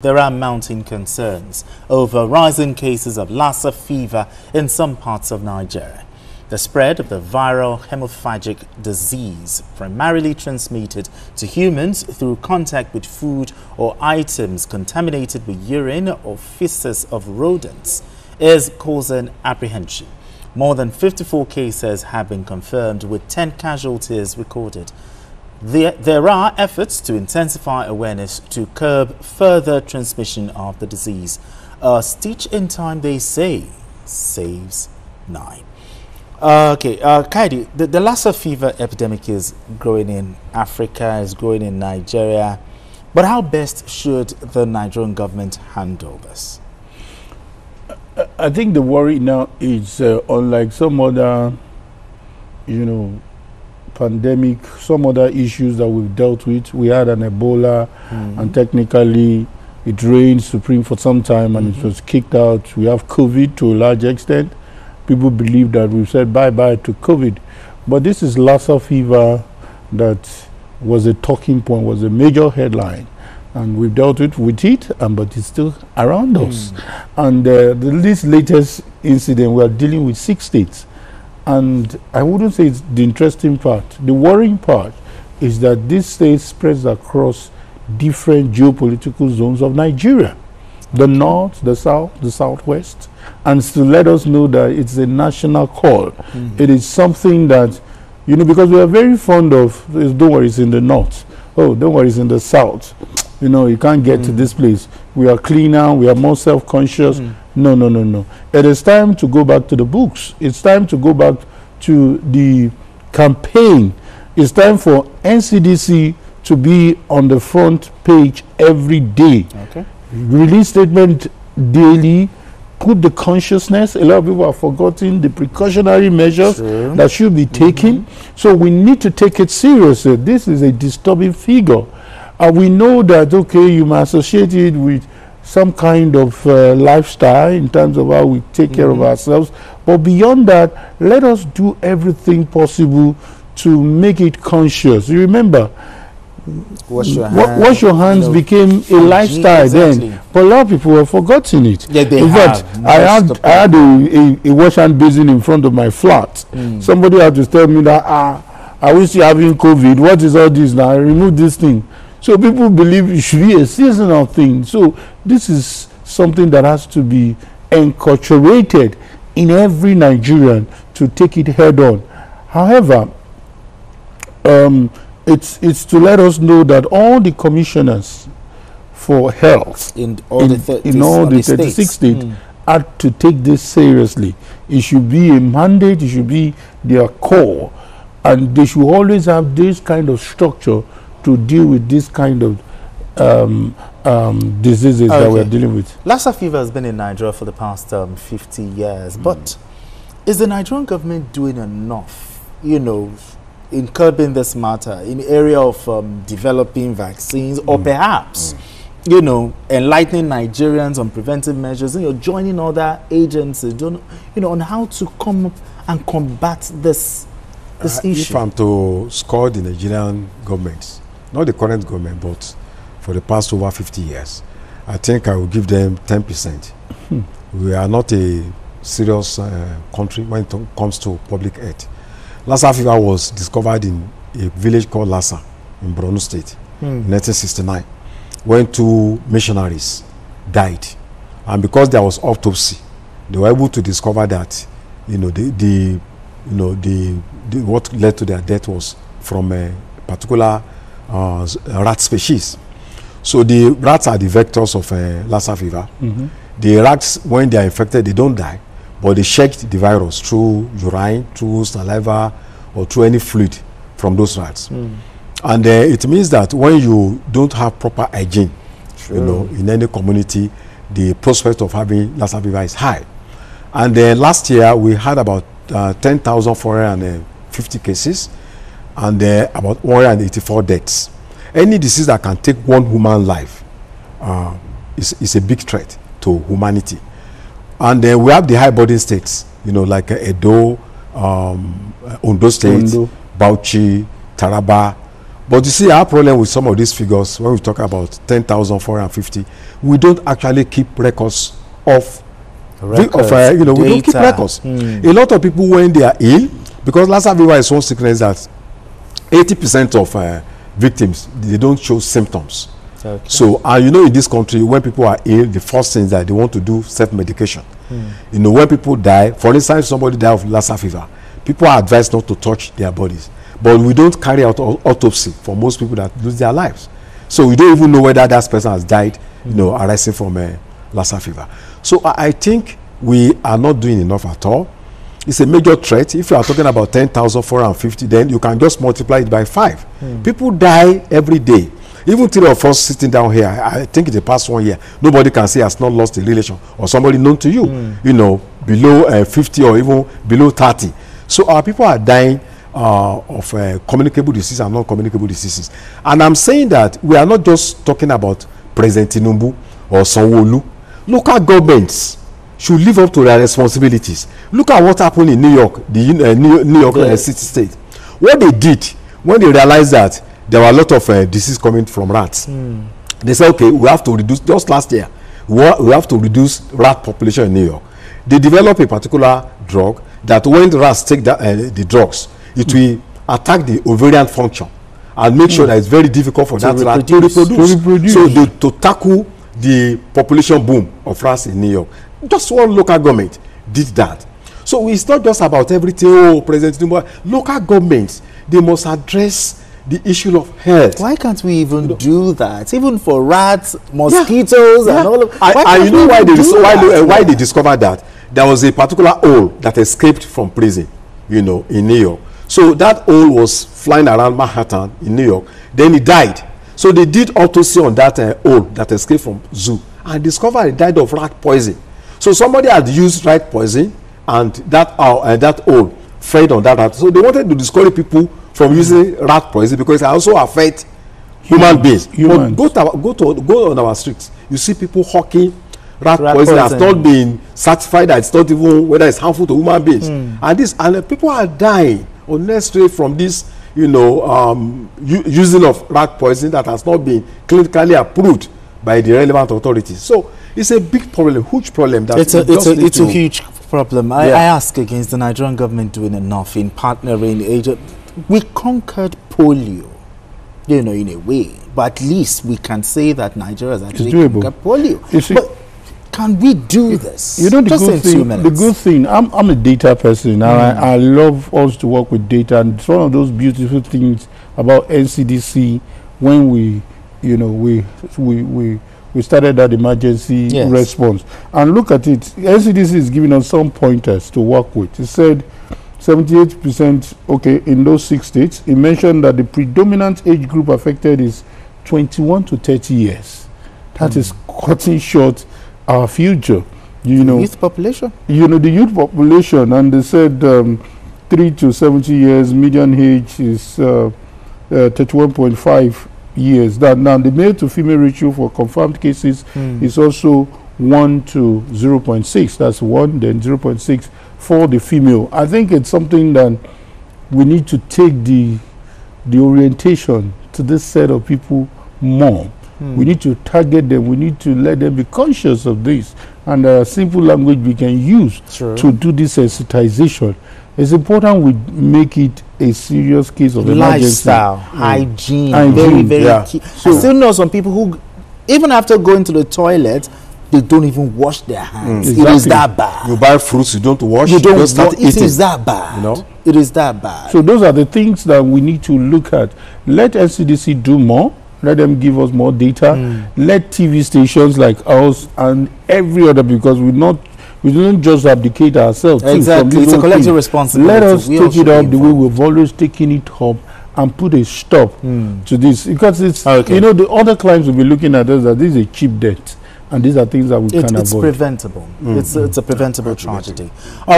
There are mounting concerns over rising cases of Lassa fever in some parts of Nigeria. The spread of the viral haemorrhagic disease, primarily transmitted to humans through contact with food or items contaminated with urine or faeces of rodents, is causing apprehension. More than 54 cases have been confirmed, with 10 casualties recorded. There are efforts to intensify awareness to curb further transmission of the disease. A stitch in time, they say, saves 9. Kaidi, the Lassa fever epidemic is growing in Africa, is growing in Nigeria. But how best should the Nigerian government handle this? I think the worry now is unlike some other, pandemic, some other issues that we've dealt with. We had an Ebola, and technically it reigned supreme for some time, and it was kicked out. We have COVID to a large extent. People believe that we've said bye-bye to COVID. But this is Lassa fever that was a talking point, was a major headline. And we've dealt with it, but it's still around us. And this latest incident, we are dealing with 6 states. And I wouldn't say it's the interesting part. The worrying part is that this state spreads across different geopolitical zones of Nigeria. The north, the south, the southwest. And to let us know that it's a national call. It is something that, because we are very fond of, don't worry, it's in the north. Oh, don't worry, it's in the south. You can't get to this place. We are cleaner, we are more self-conscious. No. It is time to go back to the books. It's time to go back to the campaign. It's time for NCDC to be on the front page every day. Release statement daily, put the consciousness. A lot of people have forgotten the precautionary measures that should be taken. So we need to take it seriously. This is a disturbing figure. We know that, you must associate it with some kind of lifestyle in terms of how we take care of ourselves. But beyond that, let us do everything possible to make it conscious. You remember, wash your hands became a lifestyle then. But a lot of people have forgotten it. Yeah, in fact, I had a wash hand basin in front of my flat. Somebody had to tell me that, I wish you're having COVID. What is all this now? I removed this thing. So people believe it should be a seasonal thing. So this is something that has to be enculturated in every Nigerian to take it head on. However, it's to let us know that all the commissioners for health in all the 36 states had to take this seriously. It should be a mandate. It should be their core, and they should always have this kind of structure to deal with this kind of diseases that we're dealing with. Lassa fever has been in Nigeria for the past 50 years, but is the Nigerian government doing enough, in curbing this matter, in the area of developing vaccines, or perhaps, enlightening Nigerians on preventive measures, joining other agencies, on how to come up and combat this issue? If I'm to score the Nigerian government, not the current government, but for the past over 50 years, I think I will give them 10%. We are not a serious country when it comes to public health. Lassa fever was discovered in a village called Lassa in Borno State in 1969, when 2 missionaries died. And because there was autopsy, they were able to discover that what led to their death was from a particular rat species. So the rats are the vectors of Lassa fever. The rats, when they are infected, they don't die, but they shed the virus through urine, through saliva, or through any fluid from those rats. And it means that when you don't have proper hygiene, in any community, the prospect of having Lassa fever is high. And last year we had about 10,450 cases and about 184 deaths. Any disease that can take one human life is a big threat to humanity. And we have the high burden states, like Edo, Ondo State, Bauchi, Taraba, But you see, our problem with some of these figures, when we talk about 10,450, we don't actually keep records of we don't keep records. A lot of people, when they are ill, because Lassa fever is one sickness that 80% of victims, they don't show symptoms. Okay. So, in this country, when people are ill, the first thing is that they want to do self-medication. When people die, for instance, somebody die of Lassa fever, people are advised not to touch their bodies. But we don't carry out autopsy for most people that lose their lives. So we don't even know whether that person has died, arising from Lassa fever. So I think we are not doing enough at all. It's a major threat. If you are talking about 10,450, then you can just multiply it by 5. People die every day. Even 3 of us sitting down here, I think in the past 1 year, nobody can say has not lost a relation or somebody known to you, below 50 or even below 30. So our people are dying of communicable diseases and non-communicable diseases. And I'm saying that we are not just talking about President Tinubu or Sanwo-Olu. Local governments should live up to their responsibilities. Look at what happened in New York, the New York City State. What they did when they realized that there were a lot of disease coming from rats, they said, okay, we have to reduce, just last year, we have to reduce rat population in New York. They developed a particular drug that when the rats take the drugs, it will attack the ovarian function and make sure that it's very difficult for that rat to reproduce. So to tackle the population boom of rats in New York, just one local government did that. So it's not just about everything, President Tinubu. Local governments, they must address the issue of health. Why can't we even do that? Even for rats, mosquitoes, and all of and you know why they discovered that? There was a particular owl that escaped from prison, in New York. So that owl was flying around Manhattan in New York. Then he died. So they did autopsy on that owl that escaped from zoo and discovered he died of rat poison. So somebody had used rat poison and that owl fed on that rat. So they wanted to discourage people from using rat poison because it also affects human beings. But go on our streets. You see people hawking rat poison has not been certified that it's not even whether it's harmful to human beings. And people are dying unnecessarily from this, using of rat poison that has not been clinically approved by the relevant authorities. So it's a big problem, huge problem. That it's a huge problem. I ask against the Nigerian government doing enough in partnering. We conquered polio, in a way, but at least we can say that Nigeria has actually conquered polio. But can we do this? The good thing, I'm a data person, and I love us to work with data, and it's one of those beautiful things about NCDC when we started that emergency response. And look at it, NCDC is giving us some pointers to work with. It said 78%, in those 6 states. It mentioned that the predominant age group affected is 21 to 30 years. That is cutting short our future. Youth population? The youth population, and they said 3 to 70 years, median age is 31.5 years. Now, the male to female ratio for confirmed cases is also 1 to 0.6. That's 1, then 0.6 for the female. I think it's something that we need to take the orientation to this set of people more. We need to target them. We need to let them be conscious of this. And there are simple language we can use to do this sensitization. It's important we make it a serious case of lifestyle, hygiene, very key. So I still know some people who, even after going to the toilet, they don't even wash their hands. Exactly. It is that bad. You buy fruits, you don't wash. You don't start eating. It is that bad. It is that bad. So those are the things that we need to look at. Let NCDC do more. Let them give us more data. Let TV stations like us and every other, because we don't just abdicate ourselves. Exactly, it's a collective responsibility. Let us take it up the way we've always taken it up and put a stop to this, because it's the other clients will be looking at us that this is a cheap debt, and these are things that we can avoid. It's preventable. It's a preventable tragedy. All right.